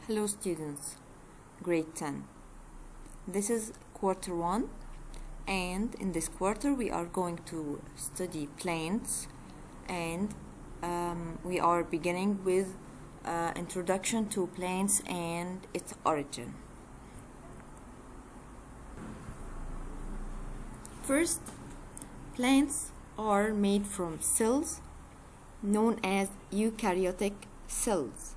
Hello students, grade 10. This is quarter 1, and in this quarter we are going to study plants, and we are beginning with introduction to plants and its origin. First, plants are made from cells known as eukaryotic cells.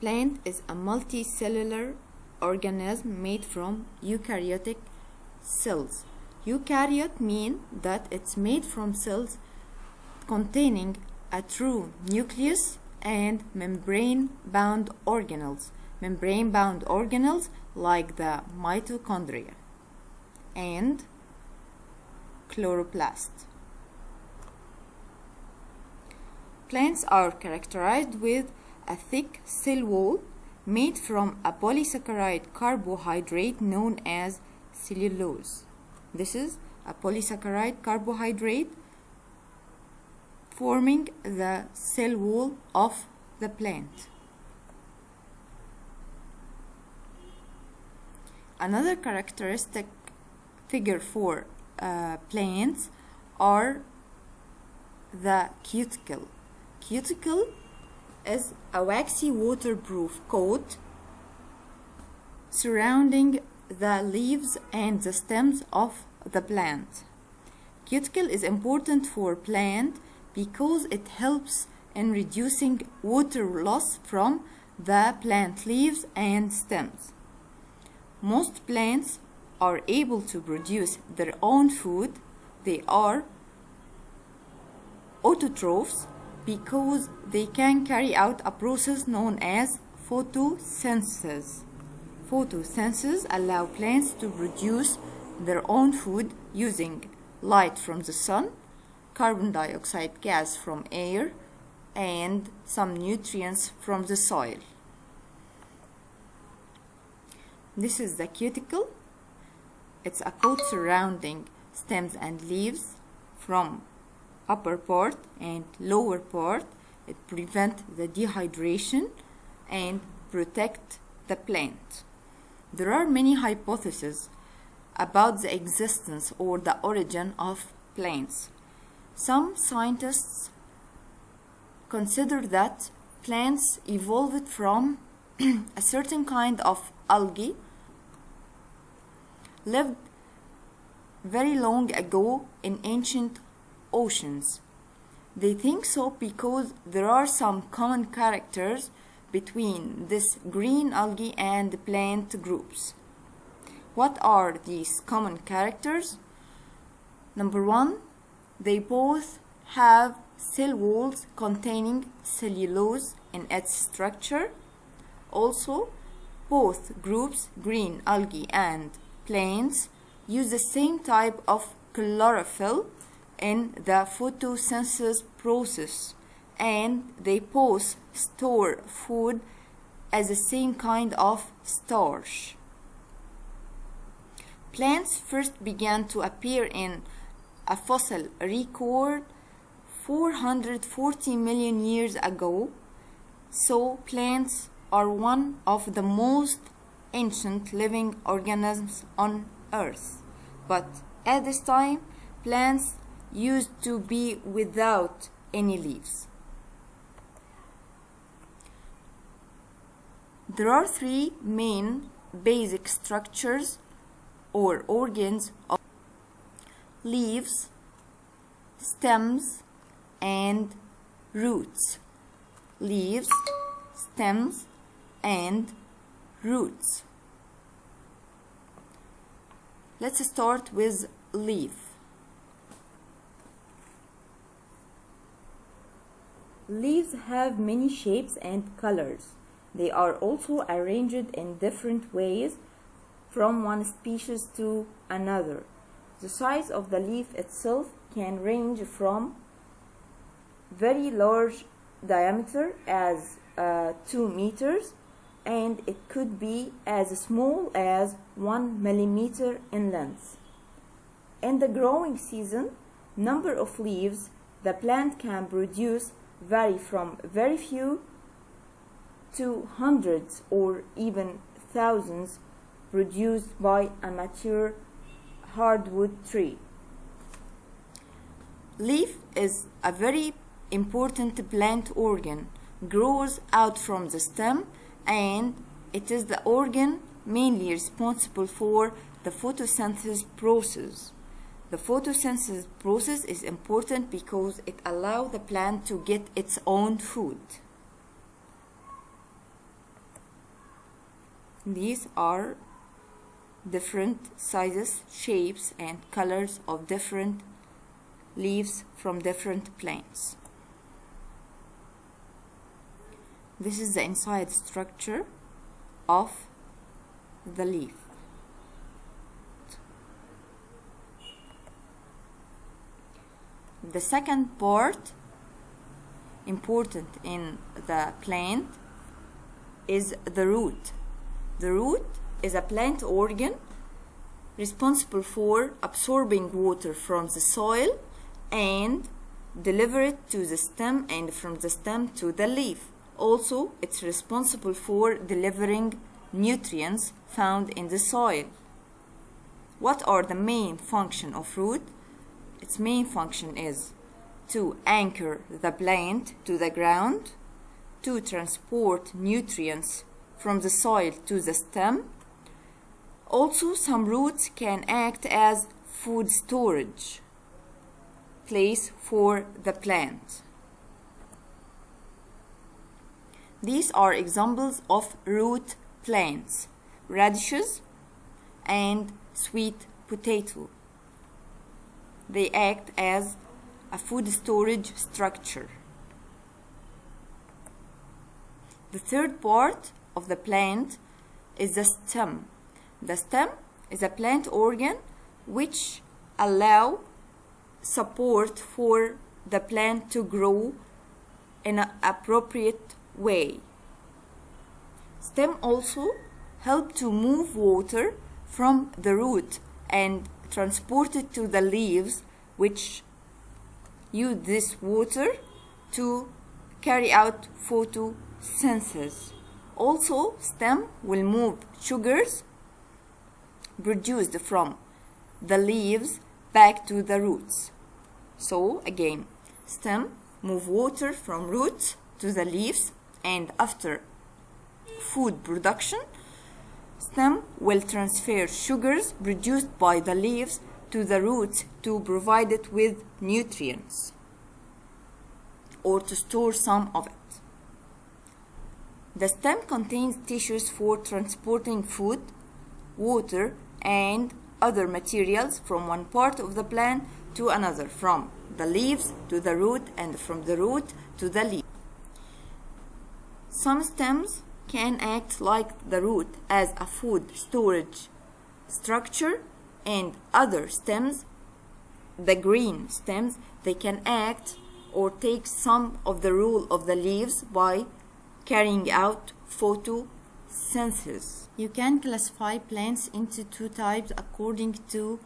Plant is a multicellular organism made from eukaryotic cells. Eukaryote means that it's made from cells containing a true nucleus and membrane-bound organelles. Membrane-bound organelles like the mitochondria and chloroplast. Plants are characterized with a thick cell wall made from a polysaccharide carbohydrate known as cellulose. This is a polysaccharide carbohydrate forming the cell wall of the plant. Another characteristic figure for plants are the cuticle. Cuticle is a waxy waterproof coat surrounding the leaves and the stems of the plant. Cuticle is important for plant because it helps in reducing water loss from the plant leaves and stems. Most plants are able to produce their own food. They are autotrophs because they can carry out a process known as photosynthesis. Photosynthesis allows plants to produce their own food using light from the sun, carbon dioxide gas from air, and some nutrients from the soil. This is the cuticle. It's a coat surrounding stems and leaves from upper part and lower part. It prevents the dehydration and protect the plant. There are many hypotheses about the existence or the origin of plants. Some scientists consider that plants evolved from a certain kind of algae lived very long ago in ancient oceans. They think so because there are some common characters between this green algae and plant groups. What are these common characters? Number 1, they both have cell walls containing cellulose in its structure. Also, both groups, green algae and plants, use the same type of chlorophyll in the photosynthesis process, and they both store food as the same kind of starch. Plants first began to appear in a fossil record 440 million years ago, so plants are one of the most ancient living organisms on Earth. But at this time, plants used to be without any leaves. There are 3 main basic structures or organs of leaves, stems, and roots. Leaves, stems, and roots. Let's start with leaf. Leaves have many shapes and colors. They are also arranged in different ways from one species to another. The size of the leaf itself can range from very large diameter as 2 meters, and it could be as small as 1 millimeter in length. In the growing season, number of leaves the plant can produce vary from very few to hundreds or even thousands produced by a mature hardwood tree. Leaf is a very important plant organ, grows out from the stem, and it is the organ mainly responsible for the photosynthesis process. The photosynthesis process is important because it allows the plant to get its own food. These are different sizes, shapes, and colors of different leaves from different plants. This is the inside structure of the leaf. The second part important in the plant is the root. The root is a plant organ responsible for absorbing water from the soil and deliver it to the stem, and from the stem to the leaf. Also, it's responsible for delivering nutrients found in the soil. What are the main function of root? Its main function is to anchor the plant to the ground, to transport nutrients from the soil to the stem. Also, some roots can act as food storage place for the plant. These are examples of root plants: radishes and sweet potato. They act as a food storage structure. The third part of the plant is the stem. The stem is a plant organ which allows support for the plant to grow in an appropriate way. Stem also help to move water from the root and transport it to the leaves, which use this water to carry out photosynthesis. Also, stem will move sugars produced from the leaves back to the roots. So again, stem move water from roots to the leaves, and after food production, stem will transfer sugars produced by the leaves to the roots to provide it with nutrients or to store some of it. The stem contains tissues for transporting food, water, and other materials from one part of the plant to another, from the leaves to the root and from the root to the leaf. Some stems can act like the root as a food storage structure, and other stems, the green stems, they can act or take some of the role of the leaves by carrying out photosynthesis. You can classify plants into two types according to